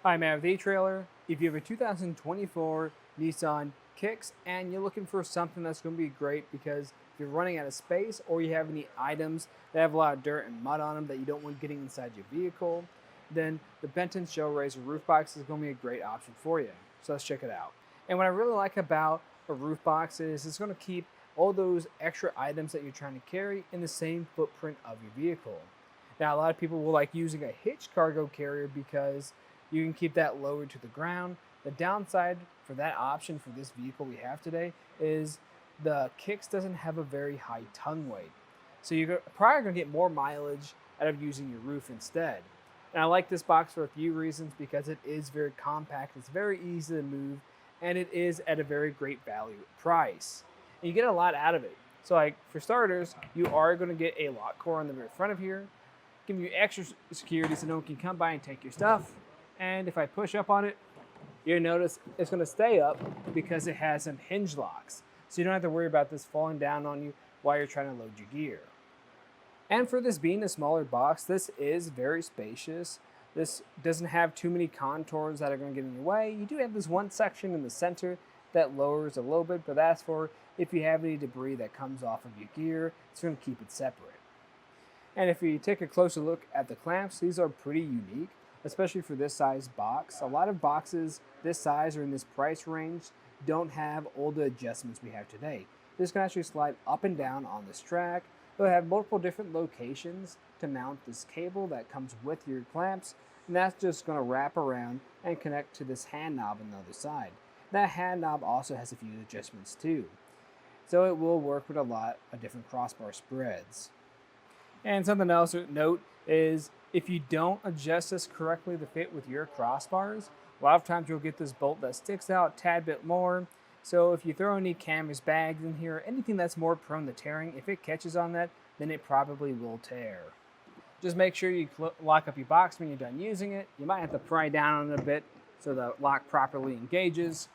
Hi, Matt with eTrailer. If you have a 2024 Nissan Kicks and you're looking for something that's going to be great because if you're running out of space or you have any items that have a lot of dirt and mud on them that you don't want getting inside your vehicle, then the Benton ShellRaiser Roof Box is going to be a great option for you. So let's check it out. And what I really like about a roof box is it's going to keep all those extra items that you're trying to carry in the same footprint of your vehicle. Now, a lot of people will like using a hitch cargo carrier because you can keep that lowered to the ground. The downside for that option for this vehicle we have today is the Kicks doesn't have a very high tongue weight. So you're probably going to get more mileage out of using your roof instead. And I like this box for a few reasons because it is very compact, it's very easy to move, and it is at a very great value price. And you get a lot out of it. So like for starters, you are going to get a lock core on the very front of here, giving you extra security so no one can come by and take your stuff. And if I push up on it, you'll notice it's going to stay up because it has some hinge locks. So you don't have to worry about this falling down on you while you're trying to load your gear. And for this being a smaller box, this is very spacious. This doesn't have too many contours that are going to get in your way. You do have this one section in the center that lowers a little bit, but that's for if you have any debris that comes off of your gear, it's going to keep it separate. And if you take a closer look at the clamps, these are pretty unique, especially for this size box. A lot of boxes this size or in this price range don't have all the adjustments we have today. This can actually slide up and down on this track. They'll have multiple different locations to mount this cable that comes with your clamps, and that's just going to wrap around and connect to this hand knob on the other side. That hand knob also has a few adjustments too, so it will work with a lot of different crossbar spreads. And something else to note is if you don't adjust this correctly to fit with your crossbars, a lot of times you'll get this bolt that sticks out a tad bit more. So if you throw any canvas bags in here, anything that's more prone to tearing, if it catches on that, then it probably will tear. Just make sure you lock up your box when you're done using it. You might have to pry down on it a bit so the lock properly engages.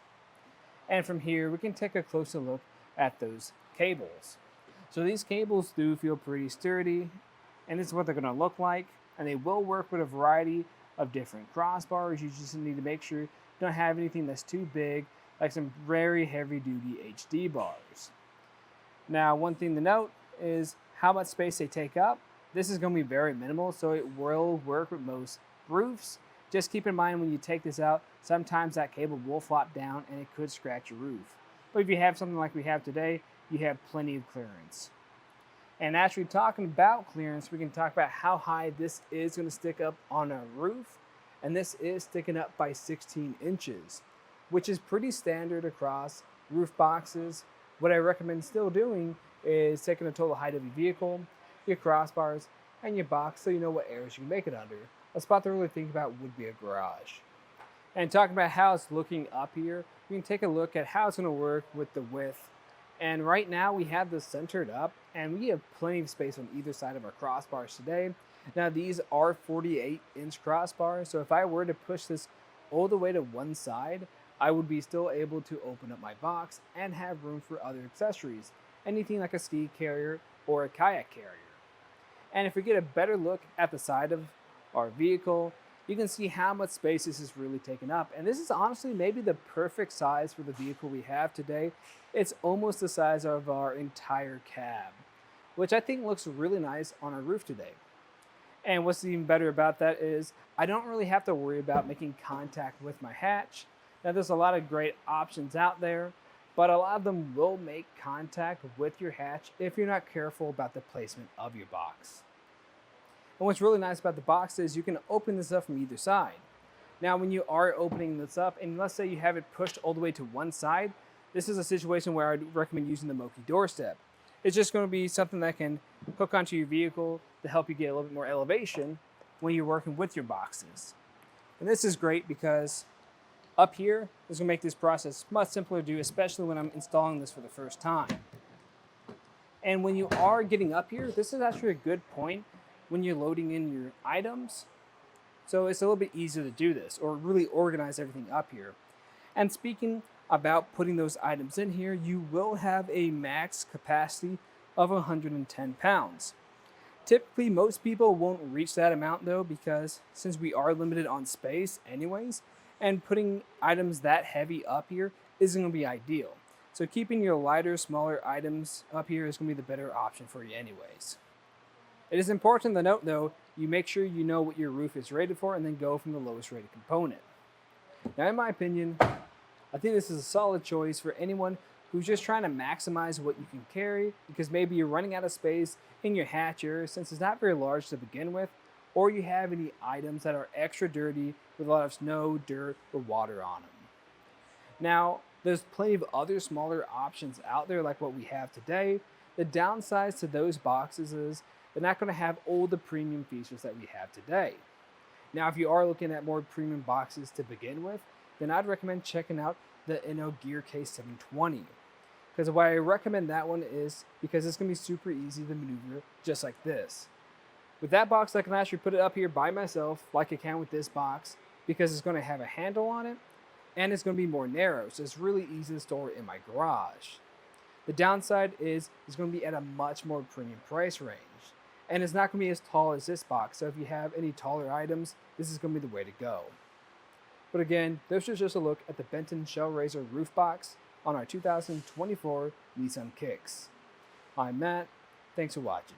And from here, we can take a closer look at those cables. So these cables do feel pretty sturdy, and this is what they're going to look like. And they will work with a variety of different crossbars. You just need to make sure you don't have anything that's too big, like some very heavy-duty HD bars. Now, one thing to note is how much space they take up. This is going to be very minimal, so it will work with most roofs. Just keep in mind when you take this out, sometimes that cable will flop down and it could scratch your roof. But if you have something like we have today, you have plenty of clearance. And actually talking about clearance, we can talk about how high this is going to stick up on a roof. And this is sticking up by 16 inches, which is pretty standard across roof boxes. What I recommend still doing is taking the total height of your vehicle, your crossbars, and your box so you know what areas you can make it under. A spot to really think about would be a garage. And talking about how it's looking up here, we can take a look at how it's going to work with the width. And right now we have this centered up and we have plenty of space on either side of our crossbars today. Now these are 48-inch crossbars, so if I were to push this all the way to one side, I would be still able to open up my box and have room for other accessories, anything like a ski carrier or a kayak carrier. And if we get a better look at the side of our vehicle, you can see how much space this is really taking up. And this is honestly maybe the perfect size for the vehicle we have today. It's almost the size of our entire cab, which I think looks really nice on our roof today. And what's even better about that is I don't really have to worry about making contact with my hatch. Now there's a lot of great options out there, but a lot of them will make contact with your hatch if you're not careful about the placement of your box. And what's really nice about the box is you can open this up from either side. Now when you are opening this up, and let's say you have it pushed all the way to one side, this is a situation where I'd recommend using the Moki doorstep. It's just going to be something that can hook onto your vehicle to help you get a little bit more elevation when you're working with your boxes. And this is great because up here is going to make this process much simpler to do, especially when I'm installing this for the first time. And when you are getting up here, this is actually a good point when you're loading in your items. So it's a little bit easier to do this or really organize everything up here. And speaking about putting those items in here, you will have a max capacity of 110 pounds. Typically, most people won't reach that amount though, because since we are limited on space anyways, and putting items that heavy up here isn't going to be ideal. So keeping your lighter, smaller items up here is going to be the better option for you anyways. It is important to note though, you make sure you know what your roof is rated for and then go from the lowest rated component. Now in my opinion, I think this is a solid choice for anyone who's just trying to maximize what you can carry, because maybe you're running out of space in your hatch area since it's not very large to begin with, or you have any items that are extra dirty with a lot of snow, dirt, or water on them. Now, there's plenty of other smaller options out there like what we have today. The downside to those boxes is they're not going to have all the premium features that we have today. Now, if you are looking at more premium boxes to begin with, then I'd recommend checking out the Gear K720. Because why I recommend that one is because it's going to be super easy to maneuver just like this. With that box, I can actually put it up here by myself like I can with this box, because it's going to have a handle on it and it's going to be more narrow, so it's really easy to store in my garage. The downside is it's going to be at a much more premium price range, and it's not going to be as tall as this box, so if you have any taller items, this is going to be the way to go. But again, this was just a look at the Benton ShellRaiser roof box on our 2024 Nissan Kicks. I'm Matt, thanks for watching.